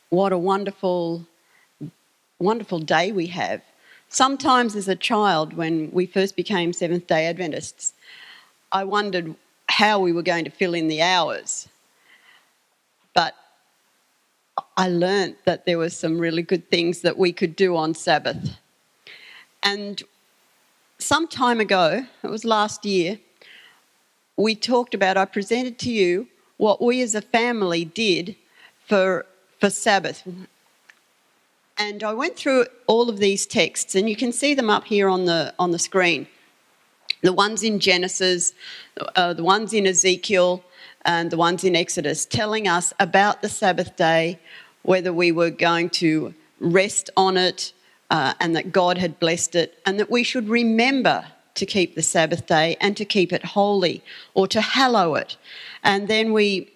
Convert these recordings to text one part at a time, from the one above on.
what a wonderful, wonderful day we have. Sometimes as a child, when we first became Seventh-day Adventists, I wondered how we were going to fill in the hours. But I learnt that there were some really good things that we could do on Sabbath. And some time ago, it was last year, I presented to you what we as a family did for Sabbath. And I went through all of these texts, and you can see them up here on the screen. The ones in Genesis, the ones in Ezekiel, and the ones in Exodus, telling us about the Sabbath day, whether we were going to rest on it, and that God had blessed it, and that we should remember to keep the Sabbath day and to keep it holy, or to hallow it. And then we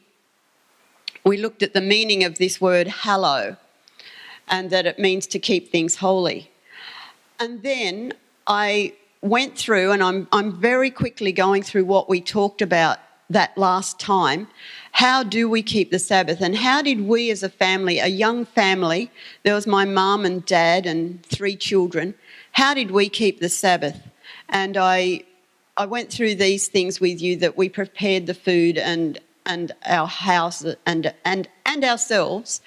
looked at the meaning of this word hallow, and that it means to keep things holy. And then I went through, and I'm very quickly going through what we talked about that last time. How do we keep the Sabbath? And how did we as a family, a young family, there was my mum and dad and 3 children, how did we keep the Sabbath? And I went through these things with you, that we prepared the food and our house and ourselves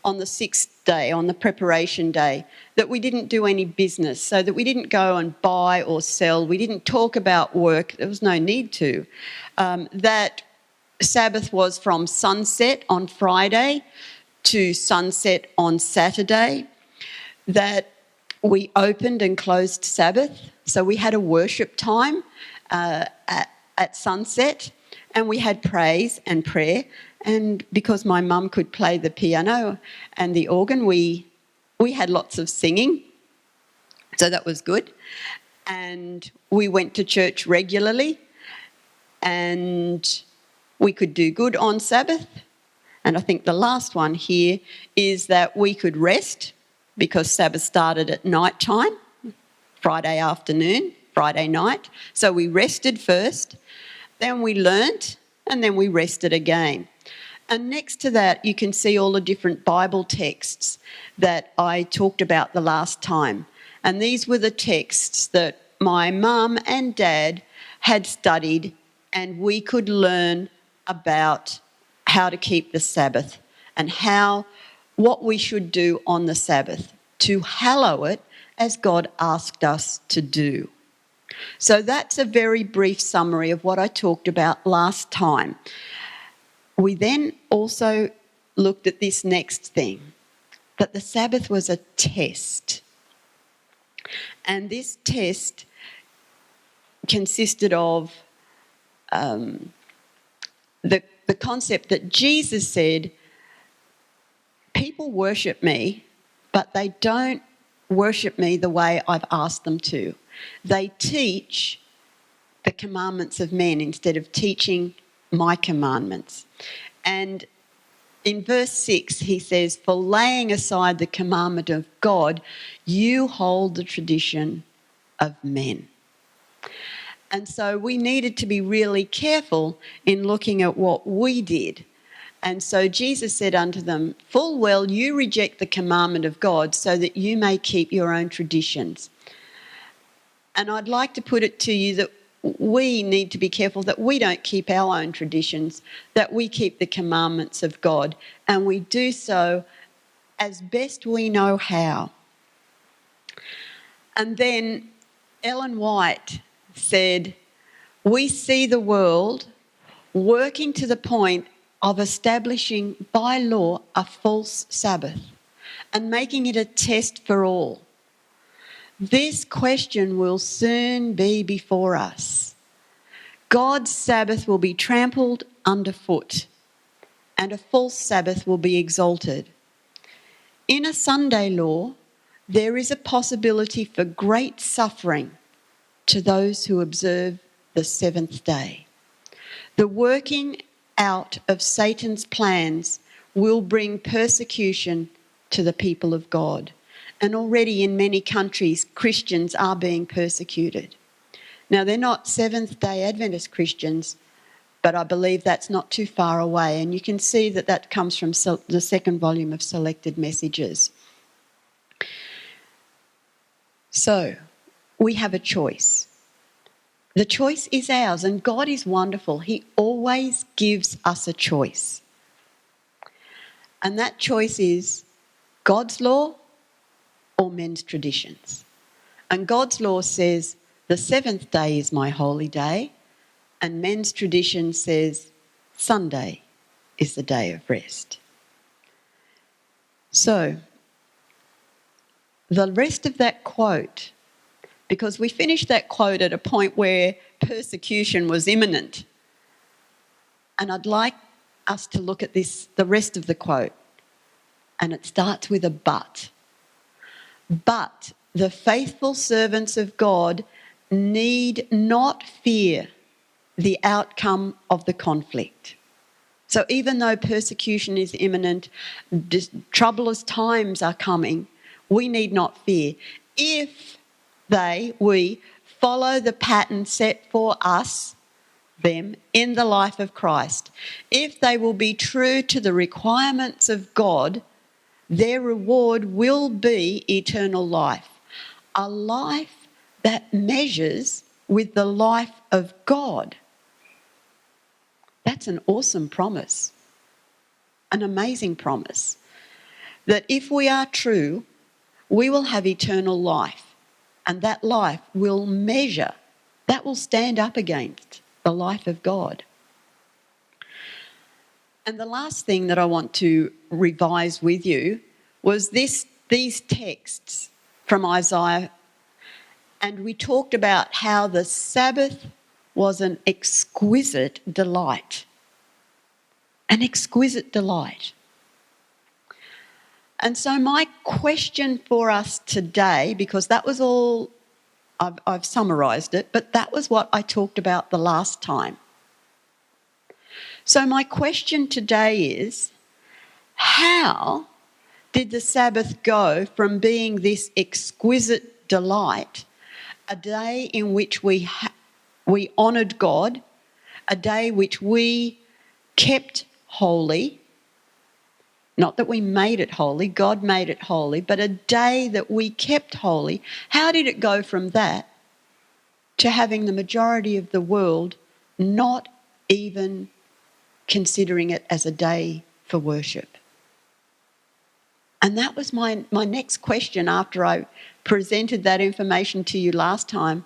on the 6th day, on the preparation day, that we didn't do any business, so that we didn't go and buy or sell. We didn't talk about work. There was no need to. That Sabbath was from sunset on Friday to sunset on Saturday. That we opened and closed Sabbath. So we had a worship time at sunset, and we had praise and prayer. And because my mum could play the piano and the organ, we had lots of singing. So that was good. And we went to church regularly, and we could do good on Sabbath. And I think the last one here is that we could rest, because Sabbath started at night time, Friday afternoon, Friday night. So we rested first, then we learnt, and then we rested again. And next to that, you can see all the different Bible texts that I talked about the last time. And these were the texts that my mum and dad had studied, and we could learn about how to keep the Sabbath and what we should do on the Sabbath to hallow it as God asked us to do. So that's a very brief summary of what I talked about last time. We then also looked at this next thing, that the Sabbath was a test. And this test consisted of the concept that Jesus said, people worship me, but they don't worship me the way I've asked them to. They teach the commandments of men instead of teaching my commandments. And in verse 6, he says, for laying aside the commandment of God, you hold the tradition of men. And so we needed to be really careful in looking at what we did. And so Jesus said unto them, full well you reject the commandment of God, so that you may keep your own traditions. And I'd like to put it to you that we need to be careful that we don't keep our own traditions, that we keep the commandments of God, and we do so as best we know how. And then Ellen White said, we see the world working to the point of establishing by law a false Sabbath and making it a test for all. This question will soon be before us. God's Sabbath will be trampled underfoot, and a false Sabbath will be exalted. In a Sunday law, there is a possibility for great suffering to those who observe the seventh day. The working out of Satan's plans will bring persecution to the people of God. And already in many countries, Christians are being persecuted. Now, they're not Seventh-day Adventist Christians, but I believe that's not too far away. And you can see that that comes from the second volume of Selected Messages. So, we have a choice. The choice is ours, and God is wonderful. He always gives us a choice. And that choice is God's law or men's traditions. And God's law says the seventh day is my holy day, and men's tradition says Sunday is the day of rest. So, the rest of that quote, because we finished that quote at a point where persecution was imminent. And I'd like us to look at the rest of the quote. And it starts with a but. But the faithful servants of God need not fear the outcome of the conflict. So even though persecution is imminent, troublous times are coming, we need not fear. If we follow the pattern set for us, them, in the life of Christ, if they will be true to the requirements of God, their reward will be eternal life. A life that measures with the life of God. That's an awesome promise. An amazing promise. That if we are true, we will have eternal life. And that life will measure, that will stand up against the life of God. And the last thing that I want to revise with you was these texts from Isaiah. And we talked about how the Sabbath was an exquisite delight. An exquisite delight. And so my question for us today, because that was all, I've summarised it, but that was what I talked about the last time. So my question today is, how did the Sabbath go from being this exquisite delight, a day in which we honoured God, a day which we kept holy, not that we made it holy, God made it holy, but a day that we kept holy. How did it go from that to having the majority of the world not even considering it as a day for worship? And that was my next question after I presented that information to you last time.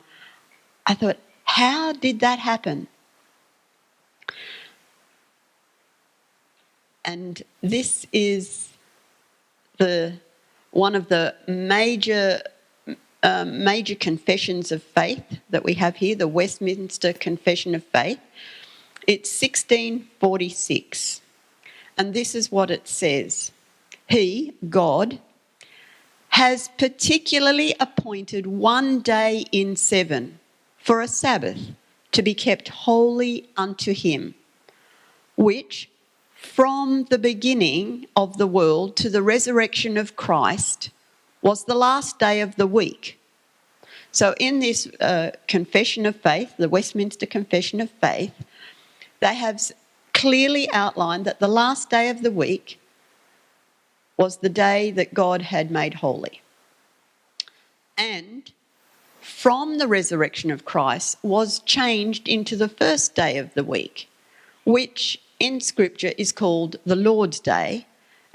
I thought, how did that happen? And this is one of the major confessions of faith that we have here, the Westminster Confession of Faith. It's 1646. And this is what it says. He, God, has particularly appointed one day in 7 for a Sabbath to be kept holy unto him, which from the beginning of the world to the resurrection of Christ was the last day of the week. So in this confession of faith, the Westminster Confession of Faith, they have clearly outlined that the last day of the week was the day that God had made holy. And from the resurrection of Christ was changed into the first day of the week, which in Scripture is called the Lord's Day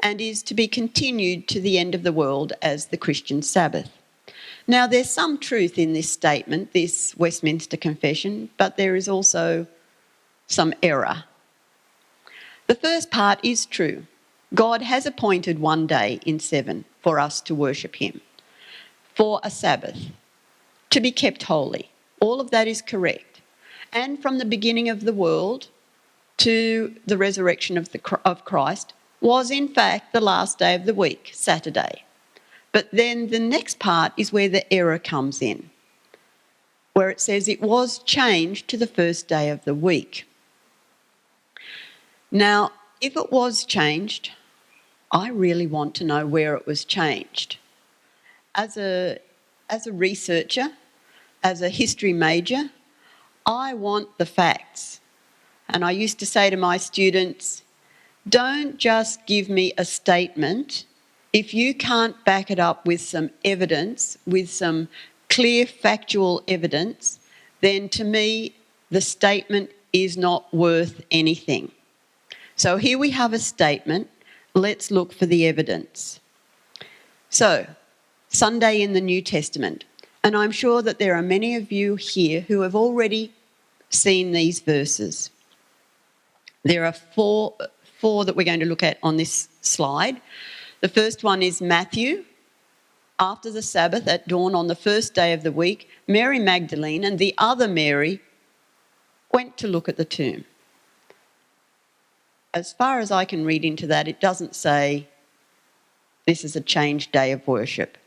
and is to be continued to the end of the world as the Christian Sabbath. Now, there's some truth in this statement, this Westminster Confession, but there is also some error. The first part is true. God has appointed one day in 7 for us to worship him, for a Sabbath, to be kept holy. All of that is correct. And from the beginning of the world to the resurrection of Christ was in fact the last day of the week, Saturday. But then the next part is where the error comes in, where it says it was changed to the first day of the week. Now, if it was changed, I really want to know where it was changed. As a researcher, as a history major, I want the facts. And I used to say to my students, don't just give me a statement. If you can't back it up with some evidence, with some clear factual evidence, then to me the statement is not worth anything. So here we have a statement. Let's look for the evidence. So, Sunday in the New Testament. And I'm sure that there are many of you here who have already seen these verses. There are four that we're going to look at on this slide. The first one is Matthew. After the Sabbath at dawn on the first day of the week, Mary Magdalene and the other Mary went to look at the tomb. As far as I can read into that, it doesn't say this is a changed day of worship.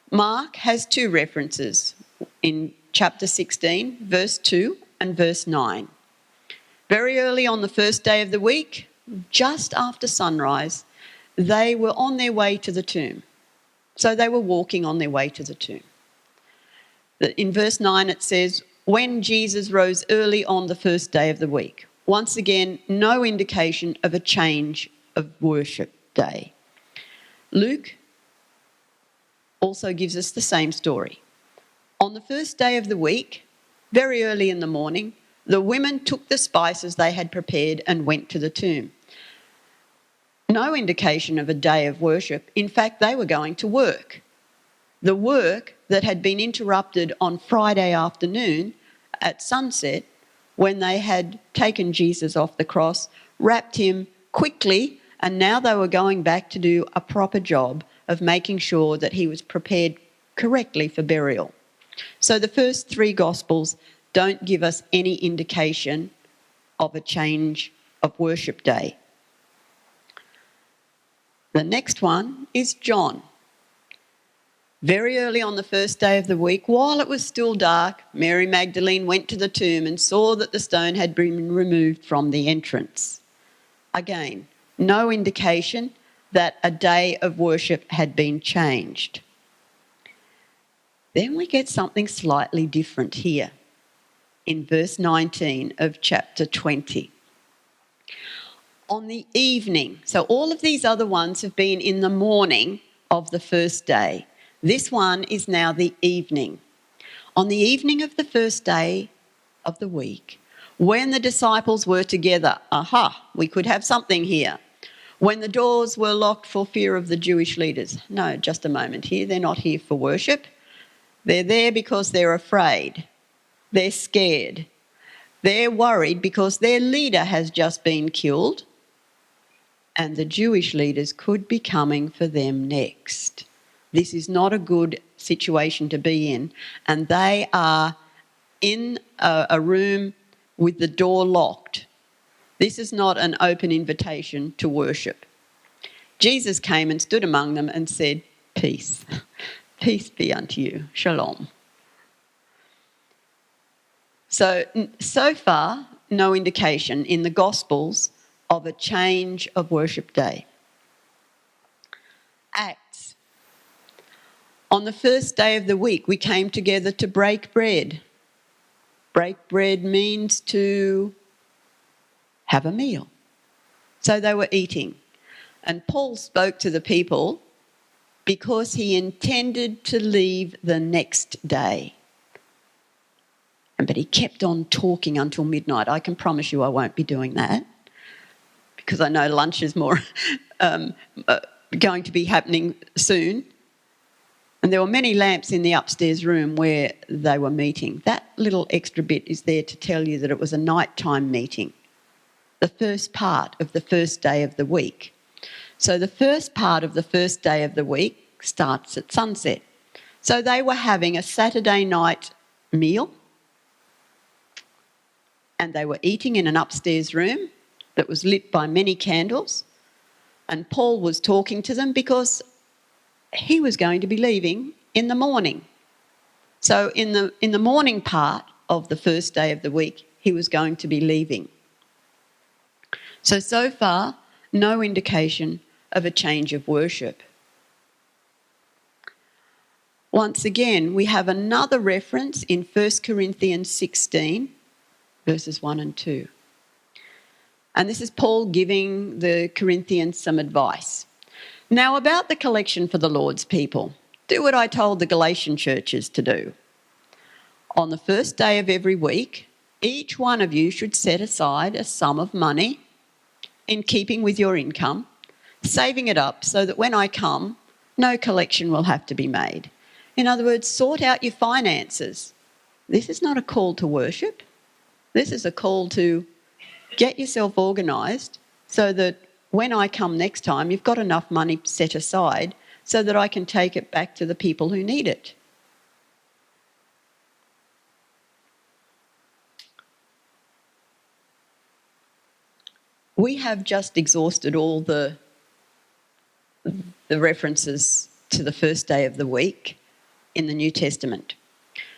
Mark has two references in chapter 16, verse 2 and verse 9. Very early on the first day of the week, just after sunrise, they were on their way to the tomb. So they were walking on their way to the tomb. In verse 9 it says, when Jesus rose early on the first day of the week. Once again, no indication of a change of worship day. Luke also gives us the same story. On the first day of the week, very early in the morning, the women took the spices they had prepared and went to the tomb. No indication of a day of worship. In fact, they were going to work. The work that had been interrupted on Friday afternoon at sunset when they had taken Jesus off the cross, wrapped him quickly, and now they were going back to do a proper job of making sure that he was prepared correctly for burial. So the first three Gospels don't give us any indication of a change of worship day. The next one is John. Very early on the first day of the week, while it was still dark, Mary Magdalene went to the tomb and saw that the stone had been removed from the entrance. Again, no indication that a day of worship had been changed. Then we get something slightly different here in verse 19 of chapter 20. On the evening, so all of these other ones have been in the morning of the first day. This one is now the evening. On the evening of the first day of the week, when the disciples were together, we could have something here. When the doors were locked for fear of the Jewish leaders. No, just a moment here. They're not here for worship. They're there because they're afraid. They're scared. They're worried because their leader has just been killed and the Jewish leaders could be coming for them next. This is not a good situation to be in, and they are in a room with the door locked. This is not an open invitation to worship. Jesus came and stood among them and said, peace. Peace be unto you. Shalom. So far, no indication in the Gospels of a change of worship day. Acts. On the first day of the week, we came together to break bread. Break bread means to have a meal. So they were eating. And Paul spoke to the people because he intended to leave the next day. But he kept on talking until midnight. I can promise you I won't be doing that because I know lunch is more going to be happening soon. And there were many lamps in the upstairs room where they were meeting. That little extra bit is there to tell you that it was a nighttime meeting, the first part of the first day of the week. So the first part of the first day of the week starts at sunset. So they were having a Saturday night meal and they were eating in an upstairs room that was lit by many candles. And Paul was talking to them because he was going to be leaving in the morning. So in the morning part of the first day of the week, he was going to be leaving. So far, no indication of a change of worship. Once again, we have another reference in 1 Corinthians 16, verses 1 and 2. And this is Paul giving the Corinthians some advice. Now, about the collection for the Lord's people, do what I told the Galatian churches to do. On the first day of every week, each one of you should set aside a sum of money in keeping with your income, saving it up so that when I come, no collection will have to be made. In other words, sort out your finances. This is not a call to worship. This is a call to get yourself organised so that when I come next time, you've got enough money set aside so that I can take it back to the people who need it. We have just exhausted all the references to the first day of the week in the New Testament.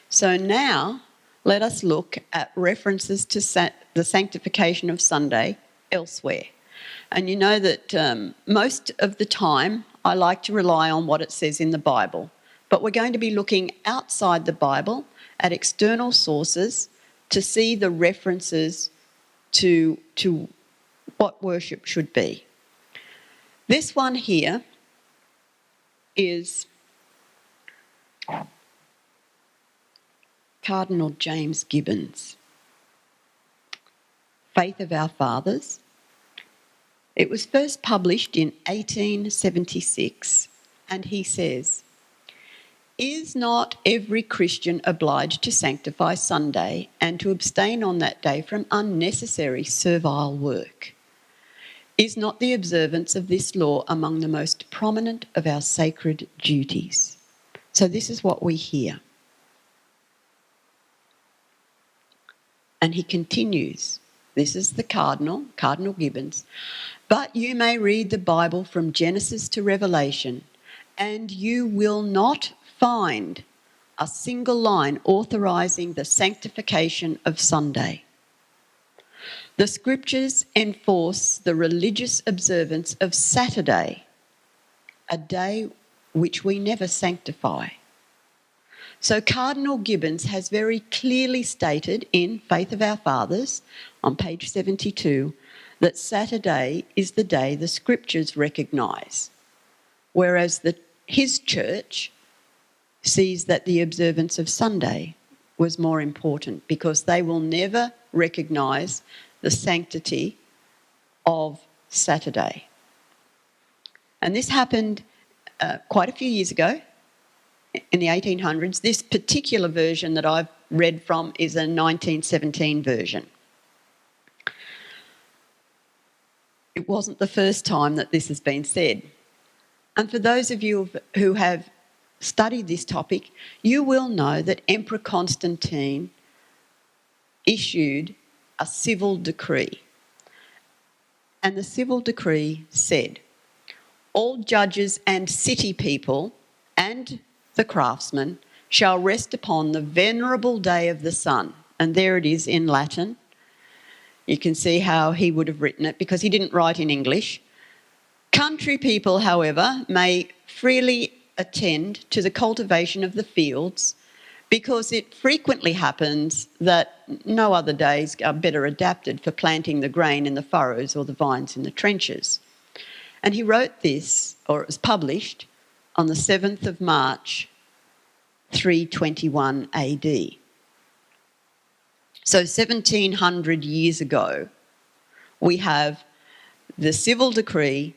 So now let us look at references to the sanctification of Sunday elsewhere. And you know that most of the time I like to rely on what it says in the Bible, but we're going to be looking outside the Bible at external sources to see the references to what worship should be. This one here is Cardinal James Gibbons, Faith of Our Fathers. It was first published in 1876, and he says, "Is not every Christian obliged to sanctify Sunday and to abstain on that day from unnecessary servile work? Is not the observance of this law among the most prominent of our sacred duties?" So this is what we hear. And he continues, this is the Cardinal Gibbons, "But you may read the Bible from Genesis to Revelation, and you will not find a single line authorising the sanctification of Sunday. The scriptures enforce the religious observance of Saturday, a day which we never sanctify." So Cardinal Gibbons has very clearly stated in Faith of Our Fathers on page 72 that Saturday is the day the scriptures recognise, whereas his church sees that the observance of Sunday was more important because they will never recognise the sanctity of Saturday. And this happened quite a few years ago, in the 1800s. This particular version that I've read from is a 1917 version. It wasn't the first time that this has been said. And for those of you who have studied this topic, you will know that Emperor Constantine issued a civil decree. And the civil decree said, "All judges and city people and the craftsmen shall rest upon the venerable day of the sun." And there it is in Latin. You can see how he would have written it because he didn't write in English. "Country people, however, may freely attend to the cultivation of the fields, because it frequently happens that no other days are better adapted for planting the grain in the furrows or the vines in the trenches." And he wrote this, or it was published, on the 7th of March, 321 AD. So 1700 years ago, we have the civil decree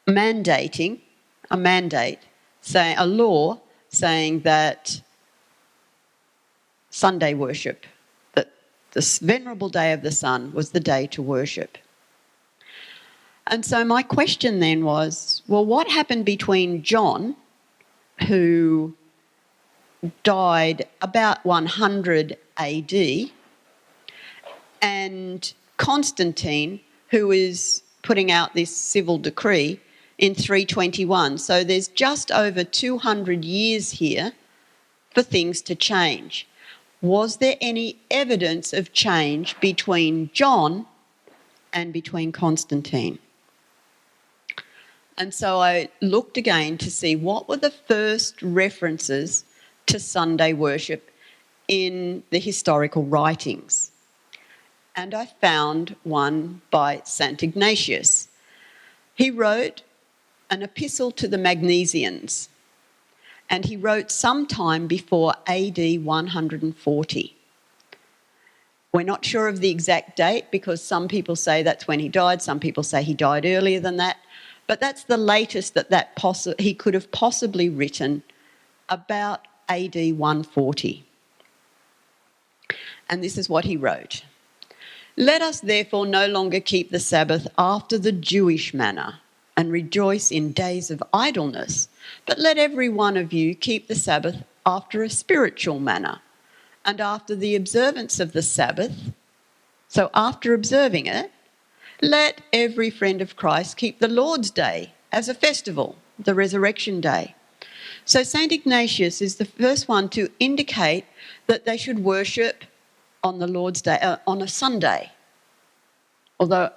mandating, a law saying that Sunday worship, that this venerable day of the sun was the day to worship. And so my question then was, well, what happened between John, who died about 100 AD, and Constantine, who is putting out this civil decree in 321? So there's just over 200 years here for things to change. Was there any evidence of change between John and between Constantine? And so I looked again to see what were the first references to Sunday worship in the historical writings. And I found one by St. Ignatius. He wrote an epistle to the Magnesians, and he wrote sometime before AD 140. We're not sure of the exact date because some people say that's when he died, some people say he died earlier than that, but that's the latest that he could have possibly written, about AD 140. And this is what he wrote. Let us therefore no longer keep the Sabbath after the Jewish manner and rejoice in days of idleness, but let every one of you keep the Sabbath after a spiritual manner and after the observance of the Sabbath. So after observing it, let every friend of Christ keep the Lord's Day as a festival, the Resurrection Day. So St. Ignatius is the first one to indicate that they should worship on the Lord's Day, on a Sunday. Although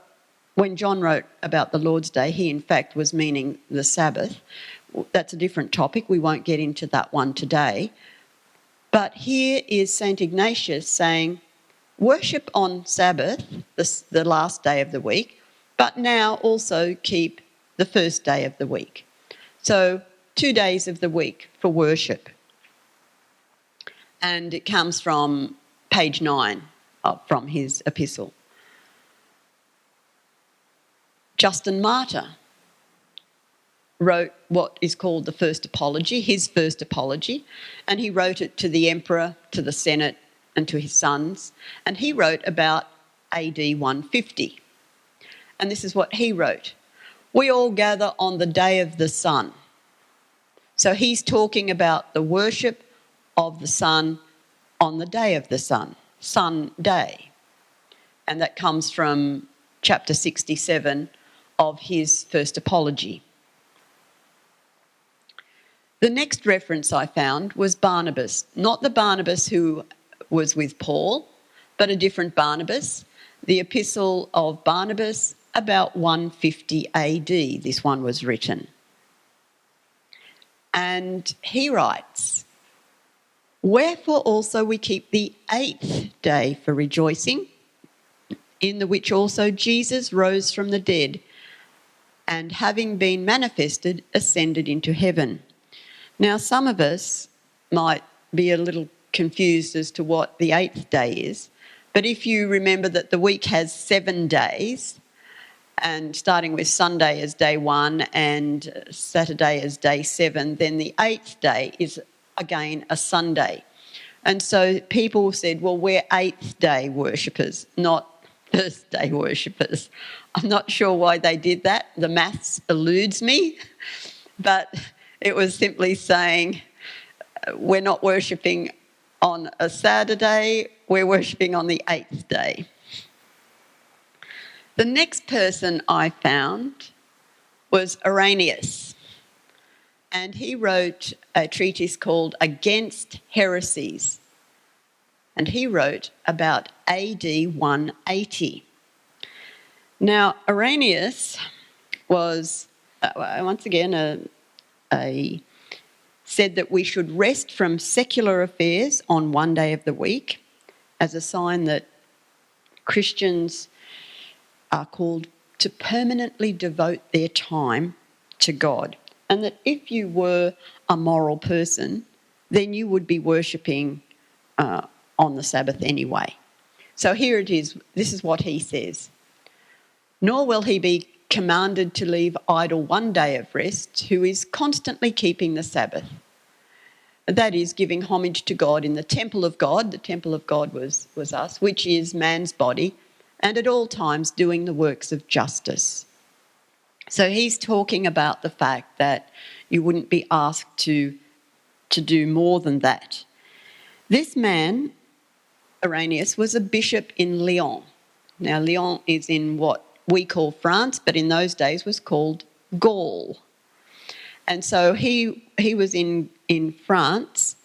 when John wrote about the Lord's Day, he in fact was meaning the Sabbath. That's a different topic. We won't get into that one today. But here is St. Ignatius saying, worship on Sabbath, the last day of the week, but now also keep the first day of the week. So 2 days of the week for worship. And it comes from page 9 from his epistle. Justin Martyr wrote what is called the First Apology, his first apology, and he wrote it to the emperor, to the senate, and to his sons, and he wrote about AD 150. And this is what he wrote. We all gather on the day of the sun. So he's talking about the worship of the sun on the day of the sun, Sun Day. And that comes from chapter 67 of his First Apology. The next reference I found was Barnabas, not the Barnabas who was with Paul, but a different Barnabas, the epistle of Barnabas, about 150 AD, this one was written. And he writes, wherefore also we keep the 8th day for rejoicing, in the which also Jesus rose from the dead, and having been manifested, ascended into heaven. Now, some of us might be a little confused as to what the 8th day is, but if you remember that the week has 7 days, and starting with Sunday as day 1 and Saturday as day 7, then the 8th day is again a Sunday. And so people said, well, we're 8th day worshippers, not first day worshippers. I'm not sure why they did that. The maths eludes me, but it was simply saying we're not worshipping on a Saturday, we're worshipping on the 8th day. The next person I found was Irenaeus, and he wrote a treatise called Against Heresies, and he wrote about AD 180. Now, Irenaeus was, once again, said that we should rest from secular affairs on one day of the week as a sign that Christians are called to permanently devote their time to God, and that if you were a moral person, then you would be worshipping on the Sabbath anyway. So here it is. This is what he says. Nor will he be commanded to leave idle one day of rest who is constantly keeping the Sabbath. That is, giving homage to God in the temple of God. The temple of God was us, which is man's body, and at all times doing the works of justice. So he's talking about the fact that you wouldn't be asked to do more than that. This man, Irenaeus, was a bishop in Lyon. Now, Lyon is in what we call France, but in those days was called Gaul. And so he was in France,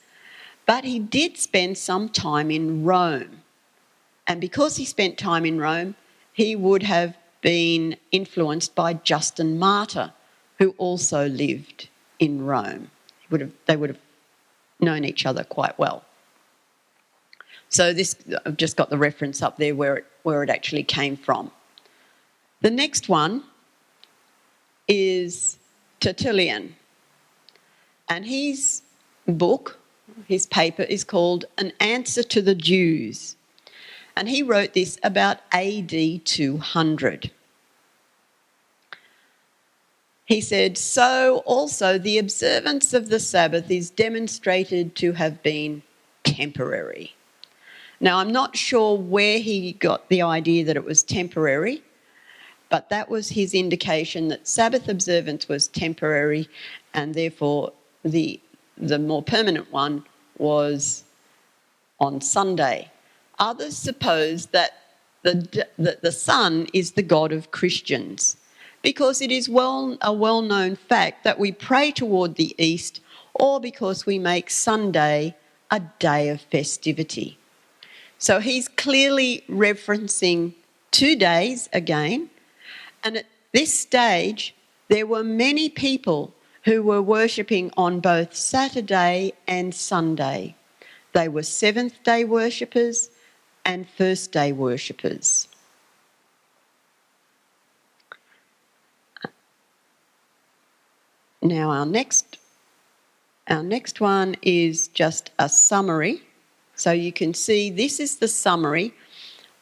but he did spend some time in Rome. And because he spent time in Rome, he would have been influenced by Justin Martyr, who also lived in Rome. They would have known each other quite well. So I've just got the reference up there where it actually came from. The next one is Tertullian, and his paper is called An Answer to the Jews, and he wrote this about AD 200. He said, "So also the observance of the Sabbath is demonstrated to have been temporary." Now, I'm not sure where he got the idea that it was temporary, but that was his indication that Sabbath observance was temporary, and therefore the more permanent one was on Sunday. Others suppose that the sun is the God of Christians, because it is a well-known fact that we pray toward the east, or because we make Sunday a day of festivity. So he's clearly referencing 2 days again, and at this stage there were many people who were worshipping on both Saturday and Sunday. They were seventh-day worshippers and first-day worshippers. Now our next one is just a summary. So you can see this is the summary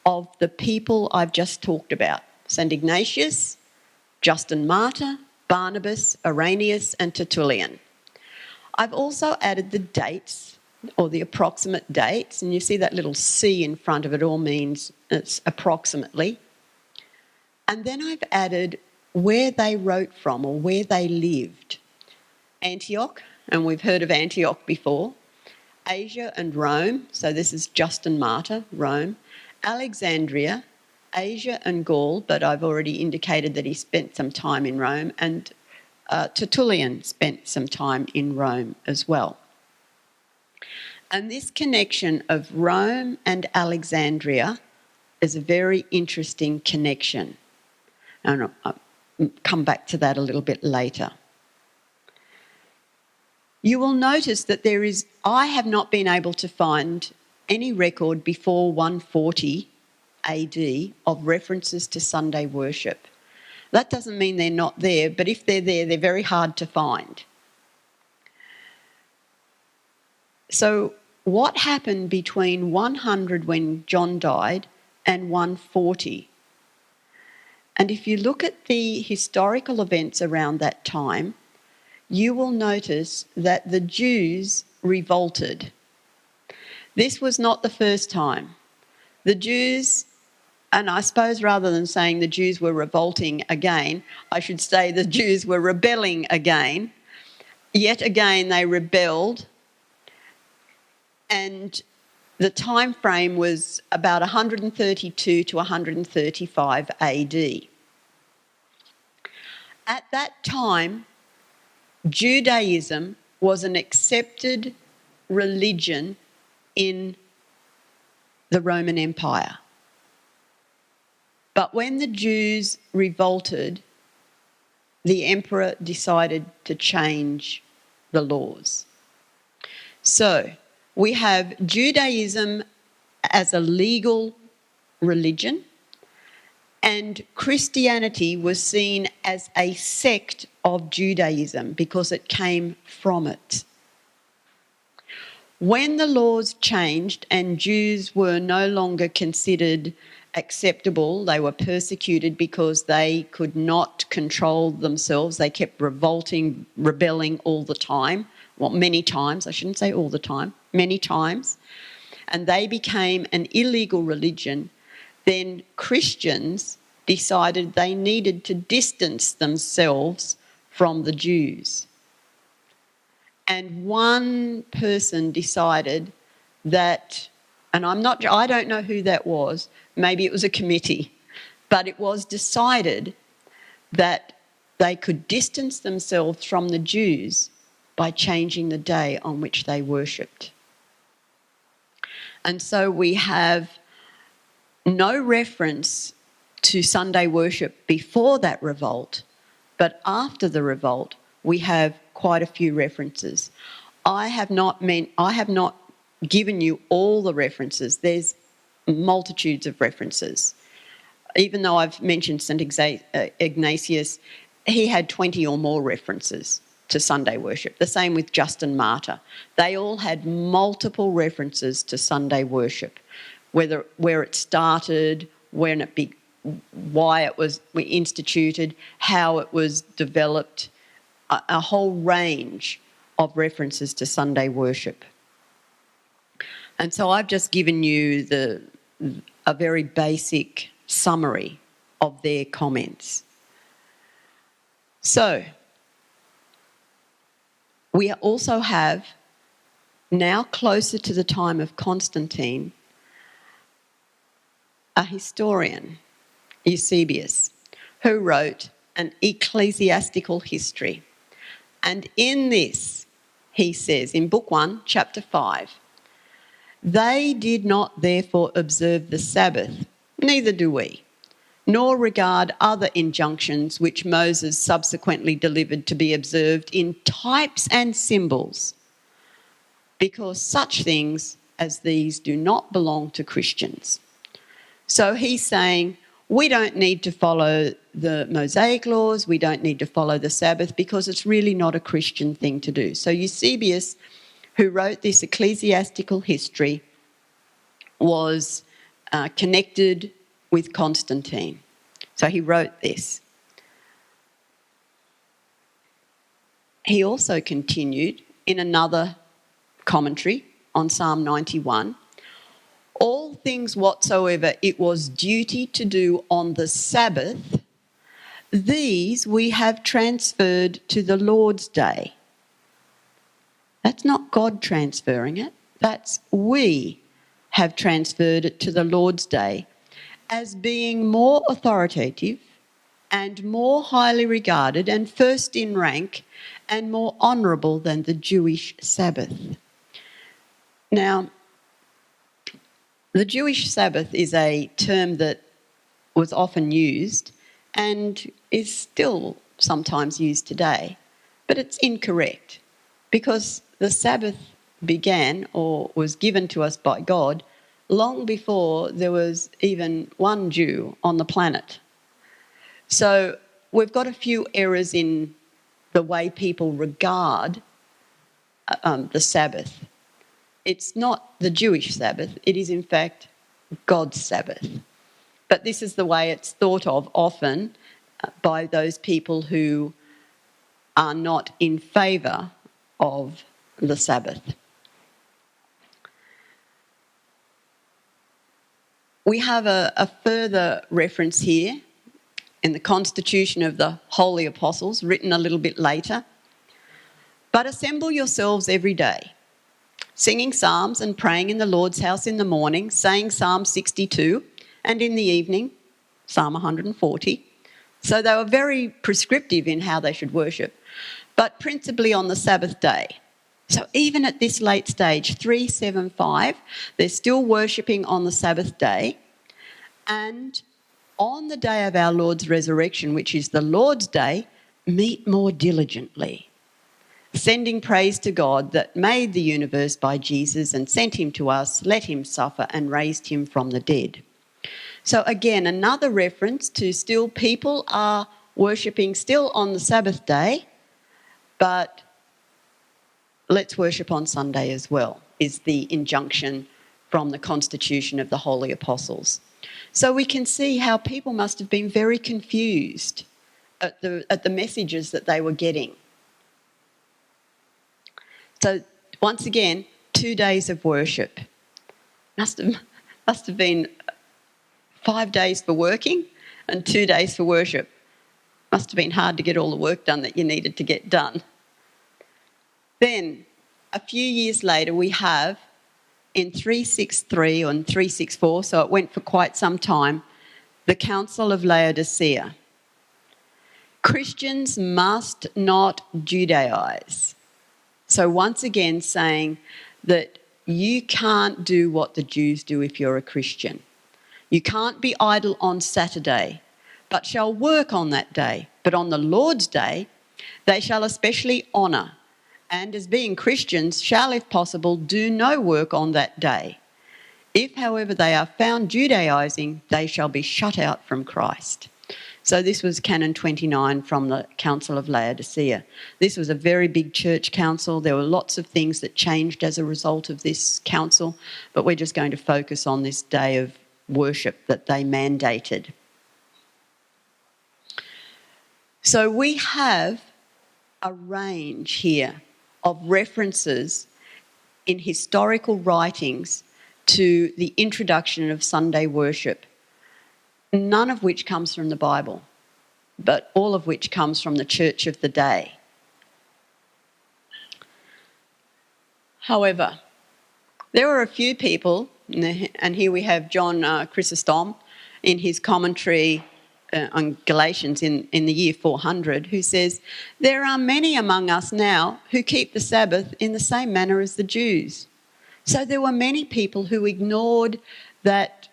of the people I've just talked about: St. Ignatius, Justin Martyr, Barnabas, Irenaeus and Tertullian. I've also added the dates, or the approximate dates, and you see that little C in front of it all means it's approximately. And then I've added where they wrote from, or where they lived. Antioch, and we've heard of Antioch before. Asia and Rome, so this is Justin Martyr, Rome. Alexandria, Asia and Gaul, but I've already indicated that he spent some time in Rome, and Tertullian spent some time in Rome as well. And this connection of Rome and Alexandria is a very interesting connection. And I'll come back to that a little bit later. You will notice that I have not been able to find any record before 140 AD of references to Sunday worship. That doesn't mean they're not there, but if they're there, they're very hard to find. So what happened between 100 when John died and 140? And if you look at the historical events around that time, you will notice that the Jews revolted. This was not the first time. The Jews, and I suppose rather than saying the Jews were revolting again, I should say the Jews were rebelling again. Yet again they rebelled, and the time frame was about 132 to 135 AD. At that time, Judaism was an accepted religion in the Roman Empire. But when the Jews revolted, the emperor decided to change the laws. So we have Judaism as a legal religion, and Christianity was seen as a sect of Judaism because it came from it. When the laws changed and Jews were no longer considered acceptable, they were persecuted because they could not control themselves. They kept revolting, rebelling all the time. Well, many times, I shouldn't say all the time, many times. And they became an illegal religion. Then Christians decided they needed to distance themselves from the Jews. And one person decided that, and I don't know who that was, maybe it was a committee, but it was decided that they could distance themselves from the Jews by changing the day on which they worshipped. And so we have no reference to Sunday worship before that revolt, but after the revolt, we have quite a few references. I have not given you all the references. There's multitudes of references. Even though I've mentioned St. Ignatius, he had 20 or more references to Sunday worship. The same with Justin Martyr. They all had multiple references to Sunday worship, where it started, why it was instituted, how it was developed, a whole range of references to Sunday worship. And so I've just given you a very basic summary of their comments. So we also have, now closer to the time of Constantine, a historian, Eusebius, who wrote an ecclesiastical history. And in this, he says, in Book 1, Chapter 5, "They did not therefore observe the Sabbath, neither do we, nor regard other injunctions which Moses subsequently delivered to be observed in types and symbols, because such things as these do not belong to Christians." So he's saying, we don't need to follow the Mosaic laws, we don't need to follow the Sabbath, because it's really not a Christian thing to do. So Eusebius, who wrote this ecclesiastical history, was connected with Constantine. So he wrote this. He also continued in another commentary on Psalm 91, "All things whatsoever it was duty to do on the Sabbath, these we have transferred to the Lord's day." That's not God transferring it. That's we have transferred it to the Lord's day as being more authoritative and more highly regarded and first in rank and more honourable than the Jewish Sabbath. Now, the Jewish Sabbath is a term that was often used and is still sometimes used today, but it's incorrect, because the Sabbath began or was given to us by God long before there was even one Jew on the planet. So we've got a few errors in the way people regard the Sabbath. It's not the Jewish Sabbath, it is in fact God's Sabbath. But this is the way it's thought of often by those people who are not in favour of the Sabbath. We have a further reference here in the Constitution of the Holy Apostles, written a little bit later. "But assemble yourselves every day, singing psalms and praying in the Lord's house in the morning, saying Psalm 62, and in the evening, Psalm 140. So they were very prescriptive in how they should worship, but principally on the Sabbath day. So even at this late stage, 375, they're still worshipping on the Sabbath day. And on the day of our Lord's resurrection, which is the Lord's day, meet more diligently, sending praise to God that made the universe by Jesus and sent him to us, let him suffer and raised him from the dead." So again, another reference to still people are worshipping still on the Sabbath day, but let's worship on Sunday as well, is the injunction from the Constitution of the Holy Apostles. So we can see how people must have been very confused at the messages that they were getting. So once again, 2 days of worship. Must have been 5 days for working and 2 days for worship. Must have been hard to get all the work done that you needed to get done. Then, a few years later, we have, in 363 and 364, so it went for quite some time, the Council of Laodicea. Christians must not Judaize. So once again saying that you can't do what the Jews do if you're a Christian. You can't be idle on Saturday, but shall work on that day. But on the Lord's day, they shall especially honour and as being Christians, shall, if possible, do no work on that day. If, however, they are found Judaizing, they shall be shut out from Christ. So this was Canon 29 from the Council of Laodicea. This was a very big church council. There were lots of things that changed as a result of this council, but we're just going to focus on this day of worship that they mandated. So we have a range here of references in historical writings to the introduction of Sunday worship, none of which comes from the Bible, but all of which comes from the church of the day. However, there were a few people, and here we have John Chrysostom in his commentary on Galatians in the year 400, who says, there are many among us now who keep the Sabbath in the same manner as the Jews. So there were many people who ignored that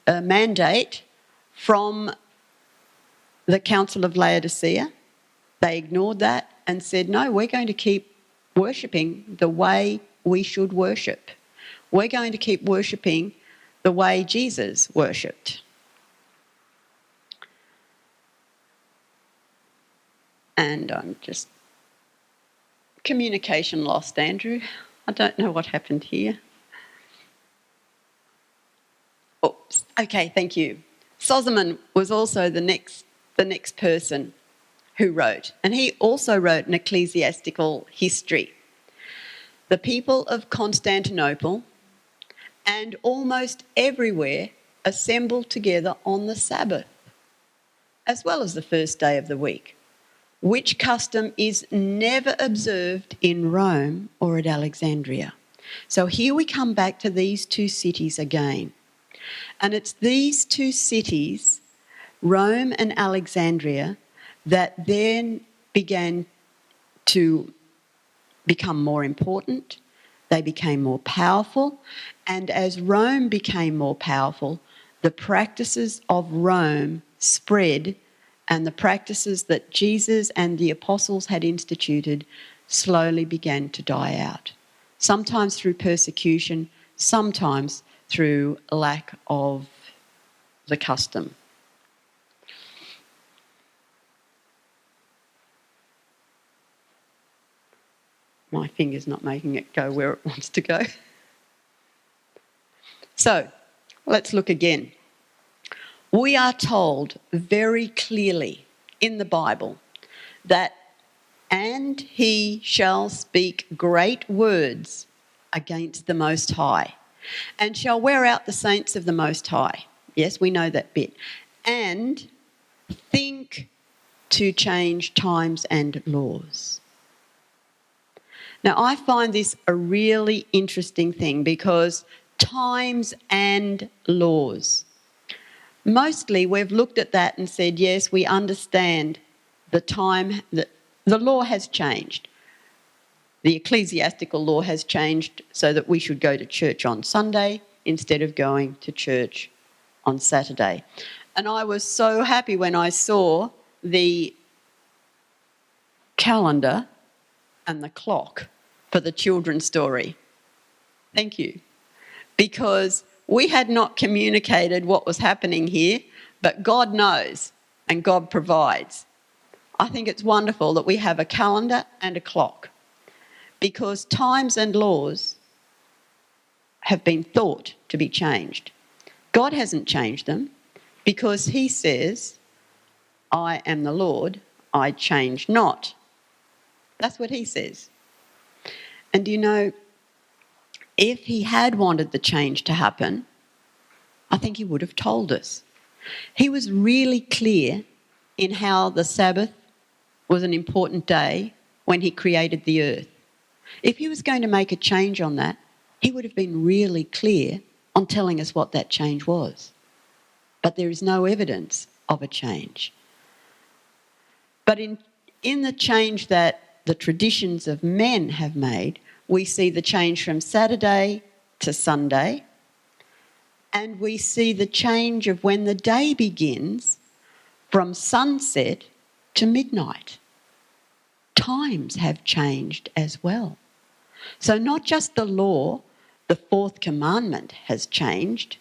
mandate from the Council of Laodicea. They ignored that and said, no, we're going to keep worshipping the way we should worship. We're going to keep worshipping the way Jesus worshipped. And I'm just... communication lost, Andrew. I don't know what happened here. Oops. Okay, thank you. Sozomen was also the next person who wrote, and he also wrote an ecclesiastical history. The people of Constantinople and almost everywhere assembled together on the Sabbath, as well as the first day of the week, which custom is never observed in Rome or at Alexandria. So here we come back to these two cities again. And it's these two cities, Rome and Alexandria, that then began to become more important. They became more powerful. And as Rome became more powerful, the practices of Rome spread, and the practices that Jesus and the apostles had instituted slowly began to die out. Sometimes through persecution, sometimes through lack of the custom. My finger's not making it go where it wants to go. So, let's look again. We are told very clearly in the Bible that, and he shall speak great words against the Most High, and shall wear out the saints of the Most High. Yes, we know that bit. And think to change times and laws. Now, I find this a really interesting thing, because times and laws. Mostly we've looked at that and said, yes, we understand the time, that the law has changed. The ecclesiastical law has changed so that we should go to church on Sunday instead of going to church on Saturday. And I was so happy when I saw the calendar and the clock for the children's story. Thank you. Because we had not communicated what was happening here, but God knows and God provides. I think it's wonderful that we have a calendar and a clock, because times and laws have been thought to be changed. God hasn't changed them, because he says, I am the Lord, I change not. That's what he says. And you know, if he had wanted the change to happen, I think he would have told us. He was really clear in how the Sabbath was an important day when he created the earth. If he was going to make a change on that, he would have been really clear on telling us what that change was. But there is no evidence of a change. But in the change that the traditions of men have made, we see the change from Saturday to Sunday, and we see the change of when the day begins from sunset to midnight. times have changed as well. So not just the law, the fourth commandment has changed,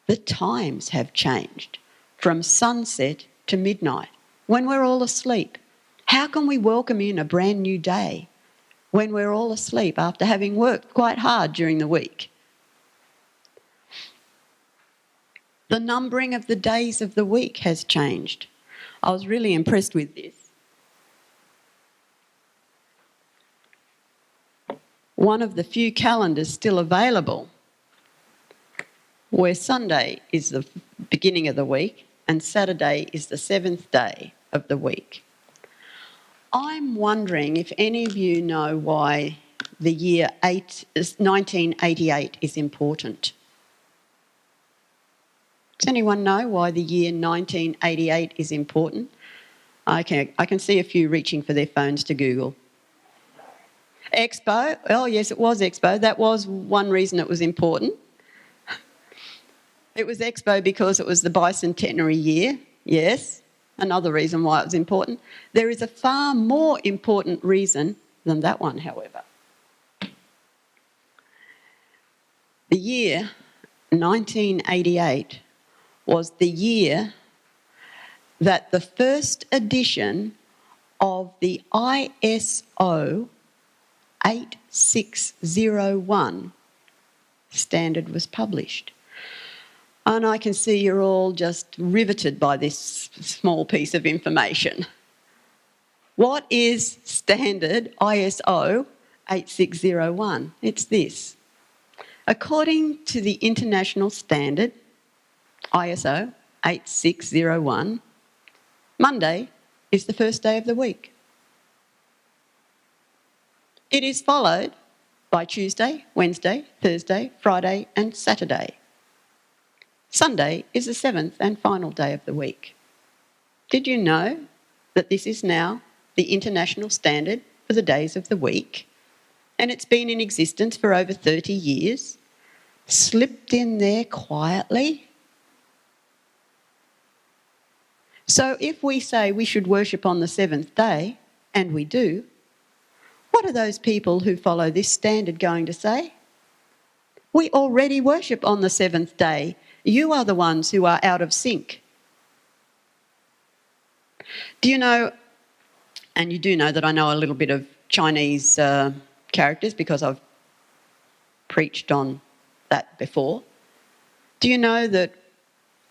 the times have changed from sunset to midnight, when we're all asleep. How can we welcome in a brand new day when we're all asleep after having worked quite hard during the week? The numbering of the days of the week has changed. I was really impressed with this. One of the few calendars still available where Sunday is the beginning of the week and Saturday is the seventh day of the week. I'm wondering if any of you know why the year 1988 is important. Does anyone know why the year 1988 is important? I can see a few reaching for their phones to Google. Expo. Oh, yes, it was Expo. That was one reason it was important. It was Expo because it was the bicentenary year. Yes, another reason why it was important. There is a far more important reason than that one, however. The year 1988 was the year that the first edition of the ISO 8601 standard was published. And I can see you're all just riveted by this small piece of information. What is standard ISO 8601? It's this. According to the international standard ISO 8601, Monday is the first day of the week. It is followed by Tuesday, Wednesday, Thursday, Friday and Saturday. Sunday is the seventh and final day of the week. Did you know that this is now the international standard for the days of the week? And it's been in existence for over 30 years, slipped in there quietly. So if we say we should worship on the seventh day, and we do, what are those people who follow this standard going to say? We already worship on the seventh day. You are the ones who are out of sync. Do you know, and you do know that I know a little bit of Chinese characters because I've preached on that before. Do you know that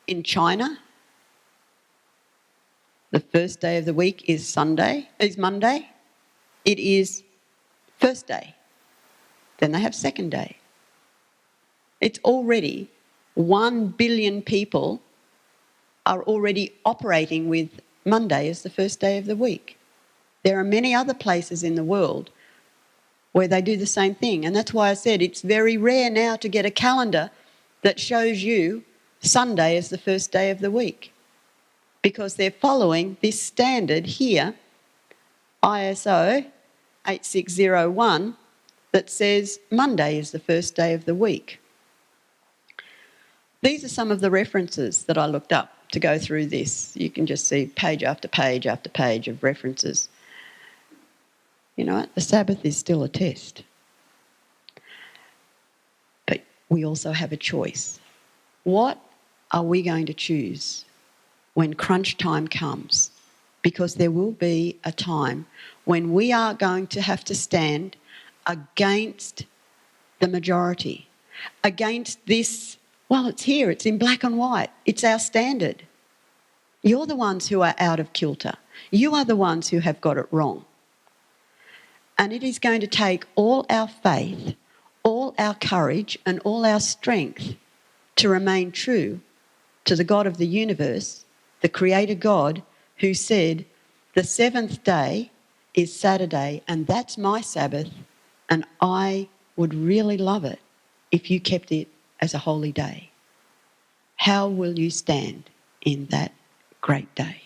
in China, the first day of the week is Monday? It is first day. Then they have second day. It's already 1 billion people are already operating with Monday as the first day of the week. There are many other places in the world where they do the same thing. And that's why I said it's very rare now to get a calendar that shows you Sunday as the first day of the week, because they're following this standard here, ISO 8601, that says Monday is the first day of the week. These are some of the references that I looked up to go through this. You can just see page after page after page of references. You know what? The Sabbath is still a test. But we also have a choice. What are we going to choose when crunch time comes? Because there will be a time when we are going to have to stand against the majority, against this. Well, it's here, it's in black and white, it's our standard. You're the ones who are out of kilter. You are the ones who have got it wrong. And it is going to take all our faith, all our courage and all our strength to remain true to the God of the universe, the Creator God, who said, the seventh day is Saturday and that's my Sabbath, and I would really love it if you kept it as a holy day. How will you stand in that great day?